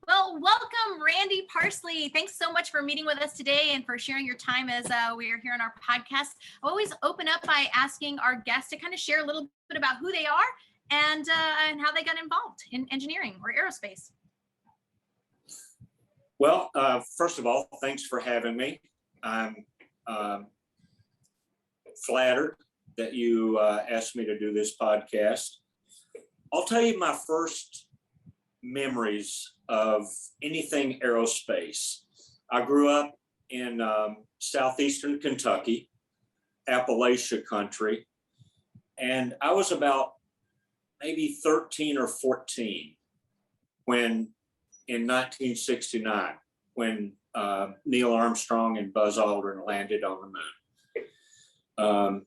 Well, welcome, Randy Parsley. Thanks so much for meeting with us today and for sharing your time as we are here on our podcast. I always open up by asking our guests to kind of share a little bit about who they are and how they got involved in engineering or aerospace. Well, first of all, thanks for having me. I'm flattered that you asked me to do this podcast. I'll tell you my first memories of anything aerospace. I grew up in southeastern Kentucky, Appalachia country, and I was about maybe 13 or 14 when, in 1969, when Neil Armstrong and Buzz Aldrin landed on the moon.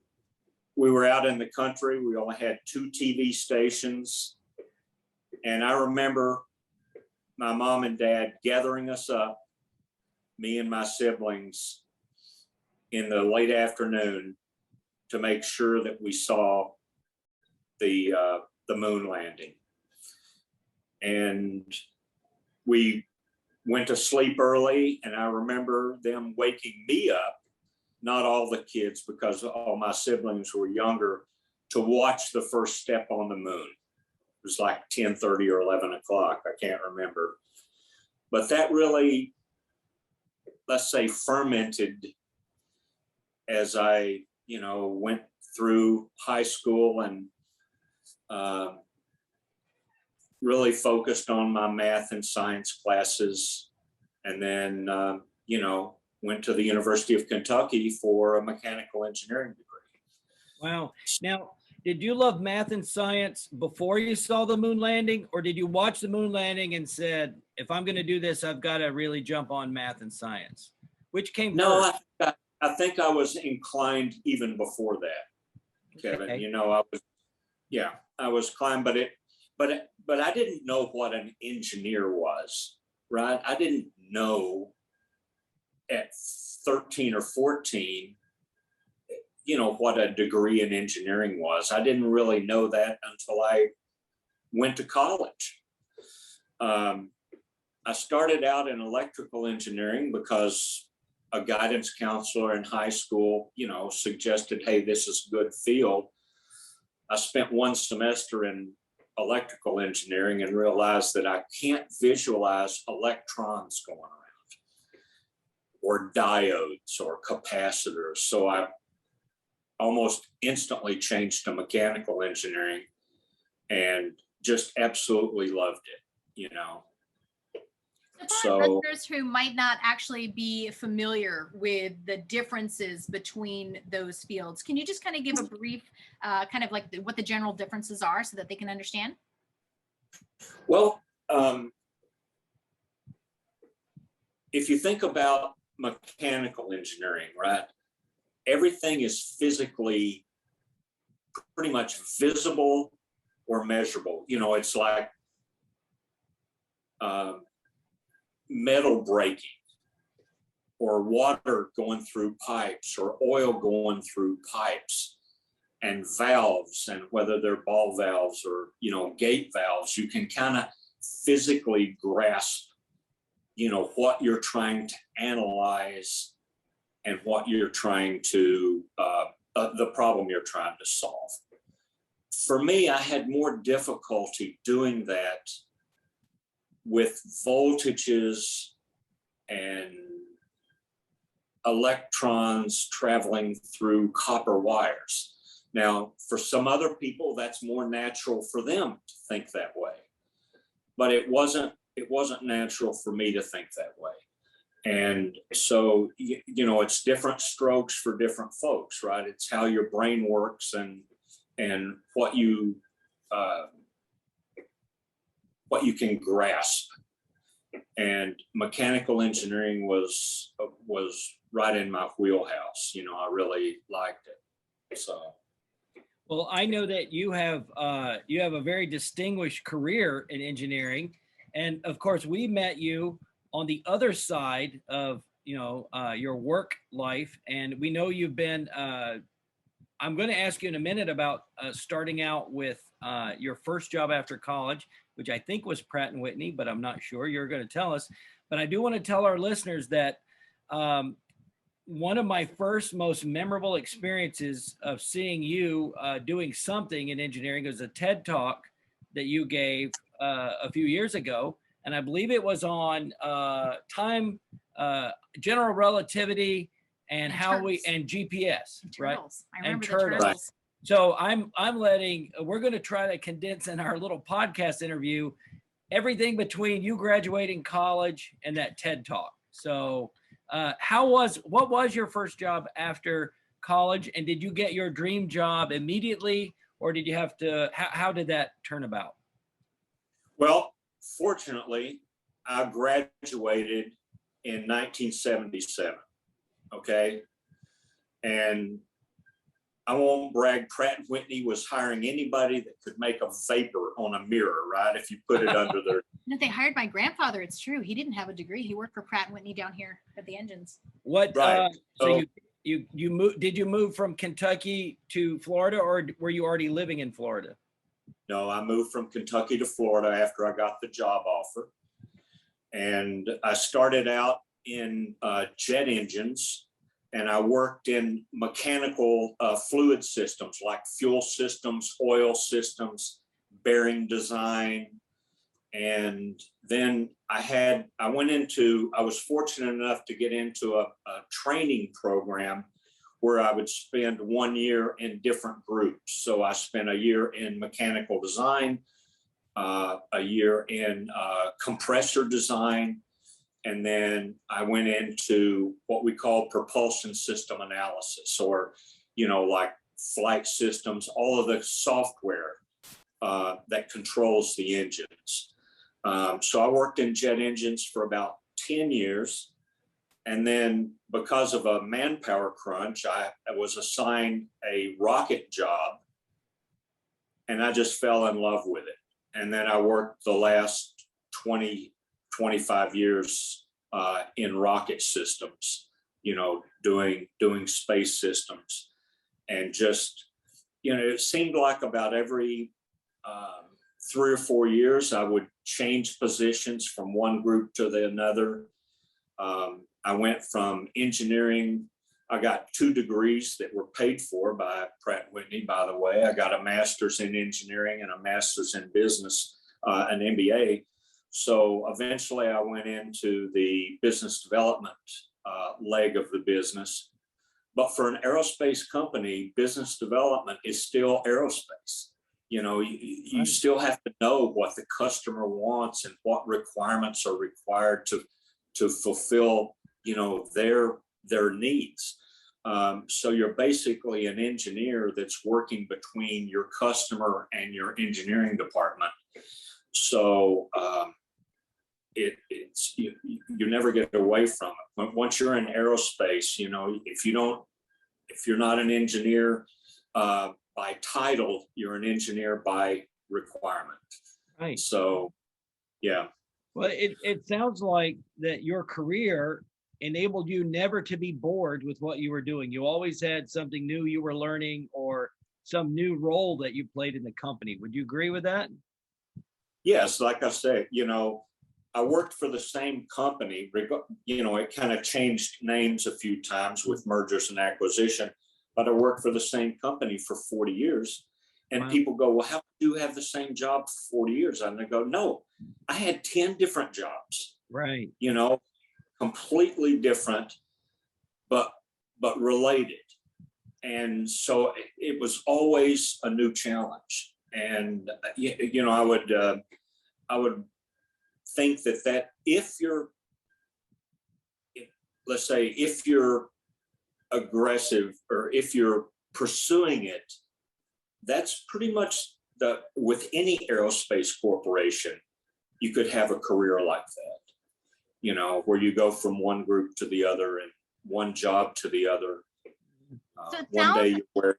We were out in the country. We only had 2 TV stations. And I remember my mom and dad gathering us up, me and my siblings, in the late afternoon to make sure that we saw the moon landing. And we went to sleep early, and I remember them waking me up, not all the kids because all my siblings were younger, to watch the first step on the moon. It was like 10:30 or 11 o'clock, I can't remember. But that really, let's say, fermented as I, went through high school and really focused on my math and science classes. And then, went to the University of Kentucky for a mechanical engineering degree. Wow. Now, did you love math and science before you saw the moon landing, or did you watch the moon landing and said, if I'm going to do this, I've got to really jump on math and science? Which came No, first? I think I was inclined even before that, Kevin. Okay. I was inclined, but I didn't know what an engineer was, right? I didn't know at 13 or 14 what a degree in engineering was. I didn't really know that until I went to college. I started out in electrical engineering because a guidance counselor in high school, suggested, hey, this is a good field. I spent 1 semester in electrical engineering and realized that I can't visualize electrons going around or diodes or capacitors. So I almost instantly changed to mechanical engineering and just absolutely loved it, For listeners who might not actually be familiar with the differences between those fields, can you just kind of give a brief kind of like what the general differences are so that they can understand? Well, if you think about mechanical engineering, right? Everything is physically pretty much visible or measurable. It's like metal breaking or water going through pipes or oil going through pipes and valves, and whether they're ball valves or, gate valves, you can kind of physically grasp, what you're trying to analyze and what you're trying to, the problem you're trying to solve. For me, I had more difficulty doing that with voltages and electrons traveling through copper wires. Now, for some other people, that's more natural for them to think that way. But it wasn't natural for me to think that way. And so, it's different strokes for different folks, right? It's how your brain works and what you can grasp. And mechanical engineering was right in my wheelhouse. I really liked it. So. Well, I know that you have a very distinguished career in engineering, and of course, we met you on the other side of your work life, and we know you've been. I'm going to ask you in a minute about starting out with your first job after college, which I think was Pratt and Whitney, but I'm not sure. You're going to tell us. But I do want to tell our listeners that one of my first most memorable experiences of seeing you doing something in engineering was a TED Talk that you gave a few years ago. And I believe it was on time, general relativity, and how we, and GPS, right? I remember the turtles. turtles. So we're going to try to condense in our little podcast interview everything between you graduating college and that TED Talk. So what was your first job after college, and did you get your dream job immediately, or did you have to, how did that turn about? Well, fortunately, I graduated in 1977. Okay. And I won't brag, Pratt Whitney was hiring anybody that could make a vapor on a mirror, right? If you put it under their. They hired my grandfather. It's true. He didn't have a degree. He worked for Pratt Whitney down here at the engines. What, right. So you moved, did you move from Kentucky to Florida, or were you already living in Florida? No, I moved from Kentucky to Florida after I got the job offer. And I started out in jet engines, and I worked in mechanical fluid systems like fuel systems, oil systems, bearing design. And then I was fortunate enough to get into a training program where I would spend 1 year in different groups. So I spent a year in mechanical design, a year in compressor design, and then I went into what we call propulsion system analysis, or, like flight systems, all of the software that controls the engines. So I worked in jet engines for about 10 years. And then because of a manpower crunch, I was assigned a rocket job, and I just fell in love with it. And then I worked the last 25 years in rocket systems, doing space systems. And just, it seemed like about every 3 or 4 years, I would change positions from one group to another. I went from engineering. I got 2 degrees that were paid for by Pratt Whitney, by the way. I got a master's in engineering and a master's in business, an MBA. So eventually I went into the business development leg of the business. But for an aerospace company, business development is still aerospace. You still have to know what the customer wants and what requirements are required to fulfill, their needs. So you're basically an engineer that's working between your customer and your engineering department. So you never get away from it. Once you're in aerospace, if you're not an engineer by title, you're an engineer by requirement. Right. So, yeah. Well, it sounds like that your career enabled you never to be bored with what you were doing. You always had something new you were learning, or some new role that you played in the company. Would you agree with that? Yes, like I said, I worked for the same company. It kind of changed names a few times with mergers and acquisition, but I worked for the same company for 40 years. And Wow. People go, well, how do you have the same job for 40 years? And I go, no, I had 10 different jobs. Right. Completely different, but related. And so it was always a new challenge. And, I would think that if you're aggressive, or if you're pursuing it, that's pretty much with any aerospace corporation, you could have a career like that, where you go from one group to the other and one job to the other. So it One sounds, day you wear,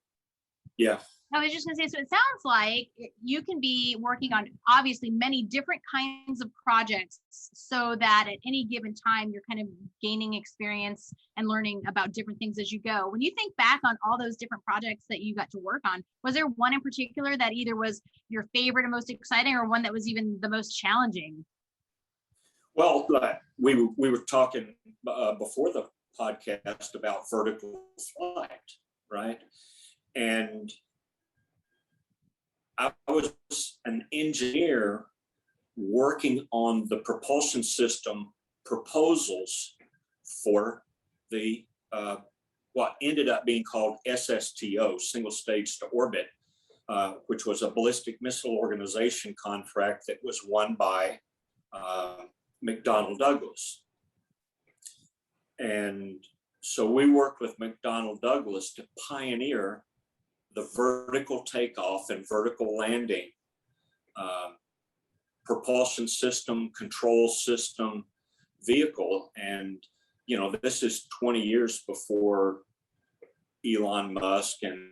yeah. I was just going to say, so it sounds like you can be working on obviously many different kinds of projects so that at any given time, you're kind of gaining experience and learning about different things as you go. When you think back on all those different projects that you got to work on, was there one in particular that either was your favorite and most exciting, or one that was even the most challenging? Well, we were talking before the podcast about vertical flight, right? And I was an engineer working on the propulsion system proposals for the what ended up being called SSTO, single stage to orbit, which was a ballistic missile organization contract that was won by McDonnell Douglas. And so we worked with McDonnell Douglas to pioneer the vertical takeoff and vertical landing propulsion system, control system vehicle. And, you know, this is 20 years before Elon Musk and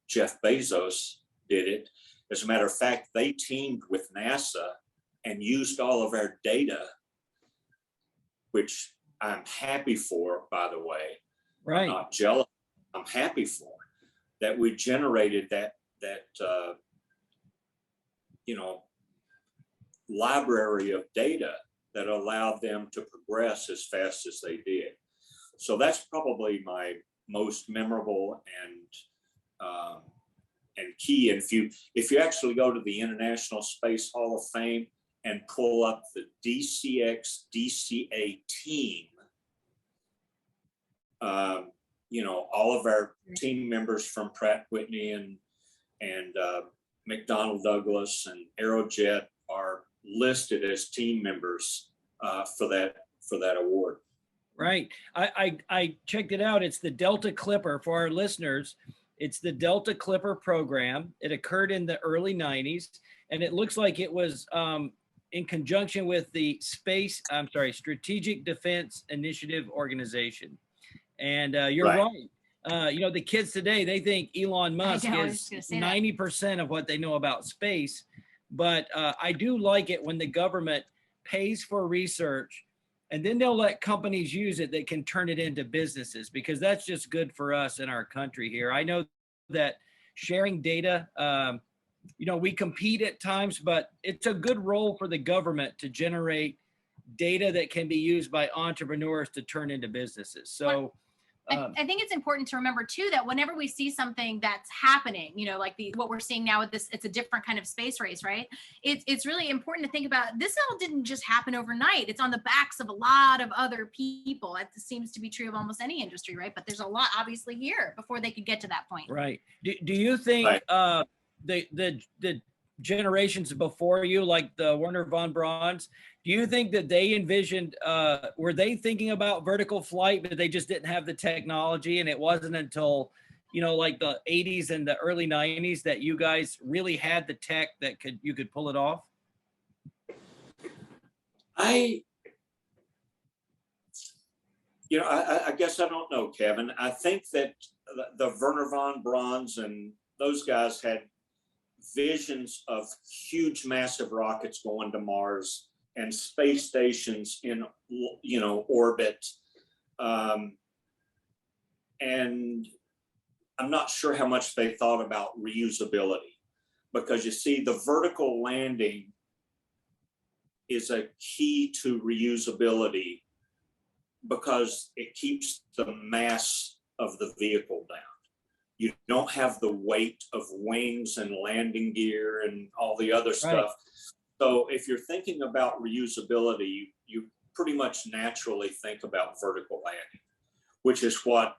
Jeff Bezos did it. As a matter of fact, they teamed with NASA and used all of our data, which I'm happy for, by the way. Right. I'm not jealous. I'm happy for that we generated that you know, library of data that allowed them to progress as fast as they did. So that's probably my most memorable and key. And if you actually go to the International Space Hall of Fame and pull up the DCX DCA team, you know, all of our team members from Pratt Whitney and McDonnell Douglas and Aerojet are listed as team members for that award. Right. I checked it out. It's the Delta Clipper for our listeners. It's the Delta Clipper program. It occurred in the early 90s, and it looks like it was in conjunction with the Strategic Defense Initiative Organization. And you're right. You know, the kids today, they think Elon Musk is 90% of what they know about space. But I do like it when the government pays for research and then they'll let companies use it that can turn it into businesses, because that's just good for us in our country here. I know that sharing data, you know, we compete at times, but it's a good role for the government to generate data that can be used by entrepreneurs to turn into businesses. So I think it's important to remember too that whenever we see something that's happening, you know, like what we're seeing now with this, it's a different kind of space race, right? It's really important to think about this all didn't just happen overnight. It's on the backs of a lot of other people. It seems to be true of almost any industry, right? But there's a lot obviously here before they could get to that point. Right. Do you think the generations before you, like the Wernher von Braun's, do you think that they envisioned, were they thinking about vertical flight, but they just didn't have the technology? And it wasn't until, you know, like the 80s and the early 90s that you guys really had the tech that you could pull it off? I guess I don't know, Kevin. I think that the Wernher von Braun's and those guys had visions of huge, massive rockets going to Mars and space stations in, you know, orbit. And I'm not sure how much they thought about reusability, because you see, the vertical landing is a key to reusability because it keeps the mass of the vehicle down. You don't have the weight of wings and landing gear and all the other stuff. So if you're thinking about reusability, you pretty much naturally think about vertical landing, which is what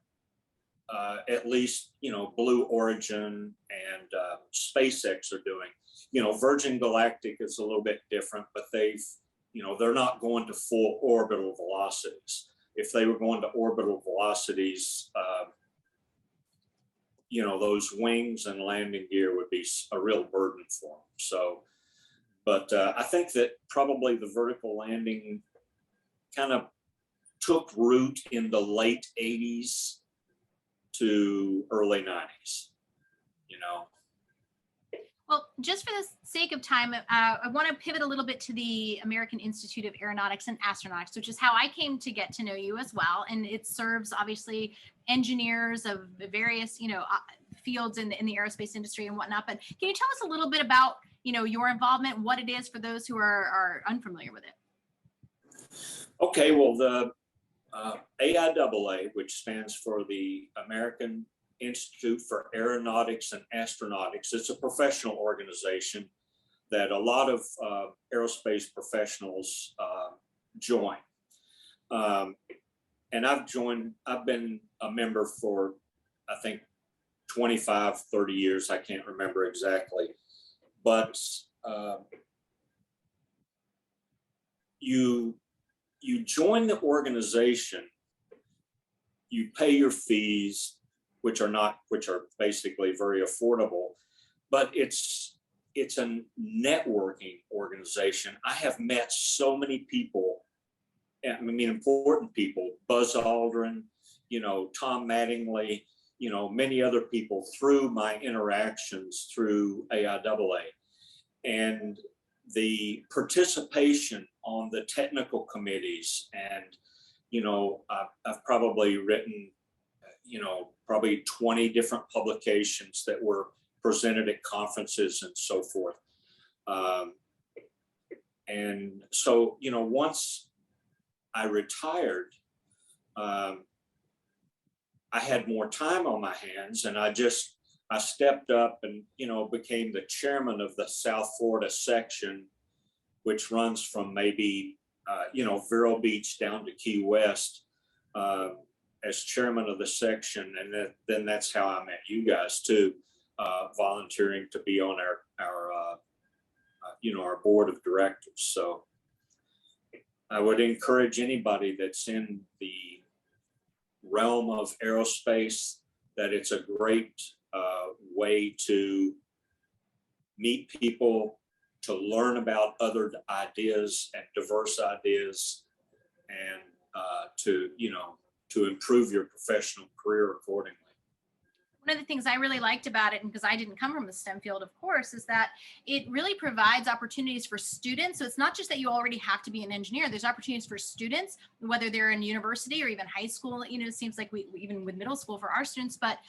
at least, you know, Blue Origin and SpaceX are doing. You know, Virgin Galactic is a little bit different, but they're not going to full orbital velocities. If they were going to orbital velocities, you know, those wings and landing gear would be a real burden for them. So, but I think that probably the vertical landing kind of took root in the late 80s to early 90s, you know. Well, just for the sake of time, I want to pivot a little bit to the American Institute of Aeronautics and Astronautics, which is how I came to get to know you as well. And it serves obviously engineers of the various, fields in the aerospace industry and whatnot. But can you tell us a little bit about, your involvement, what it is for those who are unfamiliar with it? Okay, well, the AIAA, which stands for the American Institute for Aeronautics and Astronautics. It's a professional organization that a lot of aerospace professionals join. And I've been a member for, I think, 25, 30 years. I can't remember exactly. But you join the organization, you pay your fees, which are basically very affordable, but it's a networking organization. I have met so many people, I mean, important people, Buzz Aldrin, Tom Mattingly, many other people through my interactions through AIAA. And the participation on the technical committees, and I've probably written probably 20 different publications that were presented at conferences and so forth. And so, once I retired, I had more time on my hands, and I stepped up and, became the chairman of the South Florida section, which runs from maybe, Vero Beach down to Key West, as chairman of the section. And then that's how I met you guys too, volunteering to be on our board of directors. So I would encourage anybody that's in the realm of aerospace that it's a great way to meet people, to learn about other ideas and diverse ideas, and to improve your professional career accordingly. One of the things I really liked about it, and because I didn't come from the STEM field, of course, is that it really provides opportunities for students. So it's not just that you already have to be an engineer. There's opportunities for students, whether they're in university or even high school. It seems like we even with middle school for our students, but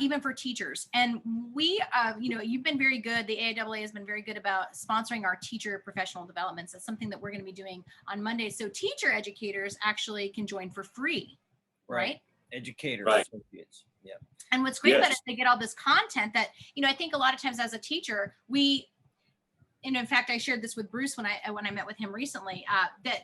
even for teachers. And we, you've been very good. The AIAA has been very good about sponsoring our teacher professional developments. That's something that we're going to be doing on Monday. So teacher educators actually can join for free, right? Educators, right. Associates. Yeah. And what's great about it is they get all this content that, I think a lot of times as a teacher, and in fact, I shared this with Bruce when I met with him recently, that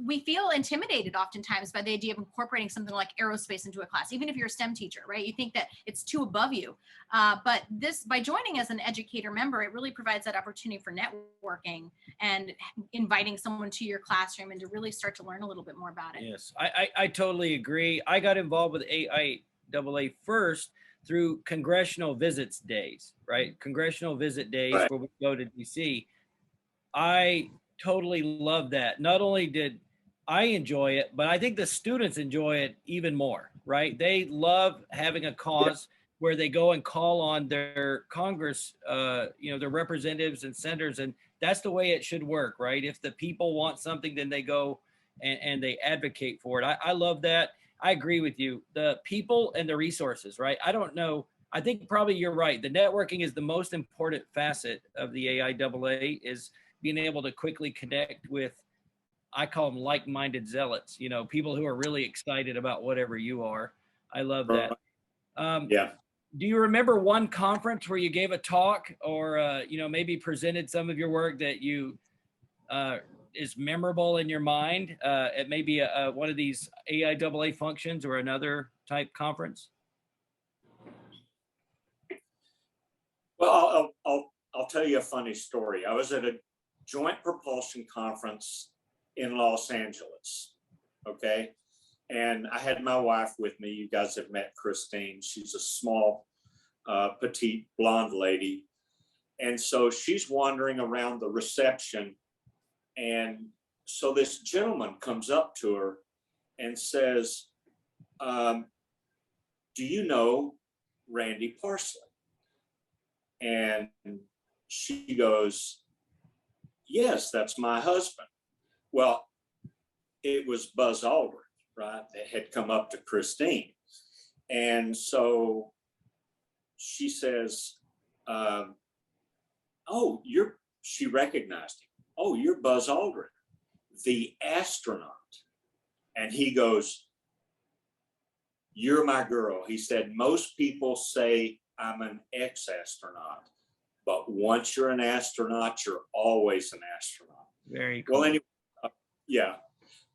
we feel intimidated oftentimes by the idea of incorporating something like aerospace into a class, even if you're a STEM teacher, right? You think that it's too above you. But by joining as an educator member, it really provides that opportunity for networking and inviting someone to your classroom and to really start to learn a little bit more about it. Yes, I totally agree. I got involved with AIAA first through congressional visits days, right? Congressional visit days Right. where we go to DC. I totally love that. Not only did I enjoy it, but I think the students enjoy it even more, right? They love having a cause where they go and call on their Congress, their representatives and senators. And that's the way it should work, right? If the people want something, then they go and they advocate for it. I love that. I agree with you. The people and the resources, right? I don't know. I think probably you're right. The networking is the most important facet of the AIAA, is being able to quickly connect with, I call them like-minded zealots, people who are really excited about whatever you are. I love that. Yeah. Do you remember one conference where you gave a talk or, maybe presented some of your work that you is memorable in your mind at maybe one of these AIAA functions or another type conference? Well, I'll tell you a funny story. I was at a joint propulsion conference in Los Angeles. Okay. And I had my wife with me. You guys have met Christine. She's a small, petite blonde lady. And so she's wandering around the reception. And so this gentleman comes up to her and says, do you know Randy Parsley? And she goes, yes, that's my husband. Well, it was Buzz Aldrin, right, that had come up to Christine. And so she says, oh, she recognized him. Oh, you're Buzz Aldrin, the astronaut. And he goes, you're my girl. He said, most people say I'm an ex-astronaut, but once you're an astronaut, you're always an astronaut. Very cool. Well, anyway, yeah.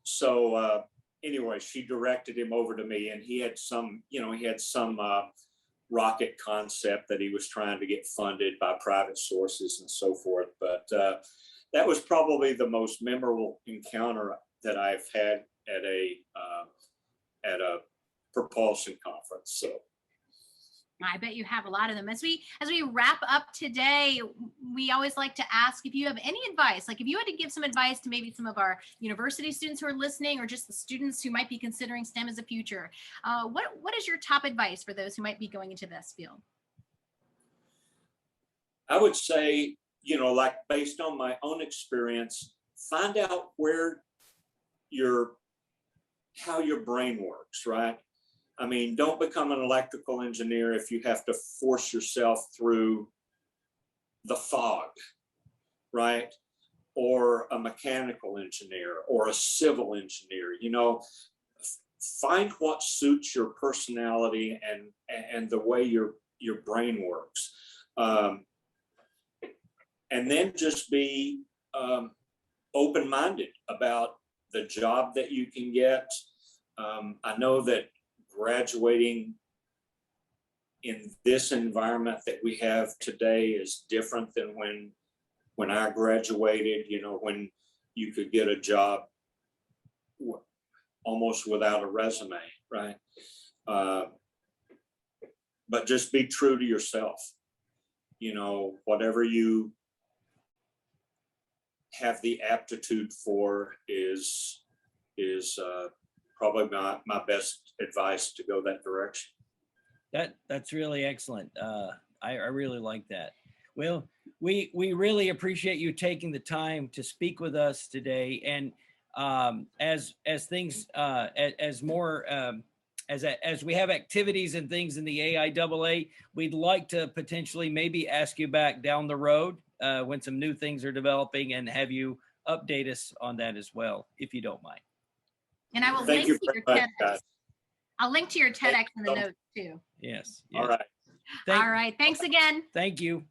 So anyway, she directed him over to me, and he had some rocket concept that he was trying to get funded by private sources and so forth. But that was probably the most memorable encounter that I've had at a propulsion conference. So I bet you have a lot of them. As we wrap up today, we always like to ask if you have any advice, like if you had to give some advice to maybe some of our university students who are listening, or just the students who might be considering STEM as a future, what is your top advice for those who might be going into this field? I would say, like based on my own experience, find out how your brain works, right? I mean, don't become an electrical engineer if you have to force yourself through the fog, right? Or a mechanical engineer or a civil engineer. Find what suits your personality and the way your brain works. And then just be open-minded about the job that you can get. I know that graduating in this environment that we have today is different than when I graduated, when you could get a job almost without a resume, right? But just be true to yourself. Whatever you have the aptitude for is probably my best advice, to go that direction. That's really excellent. I really like that. Well, we really appreciate you taking the time to speak with us today. And as things as we have activities and things in the AIAA, we'd like to potentially maybe ask you back down the road when some new things are developing, and have you update us on that as well, if you don't mind. And I will link to your TEDx. I'll link to your TEDx in the notes too. Yes. All right. All right. Thanks again. Thank you.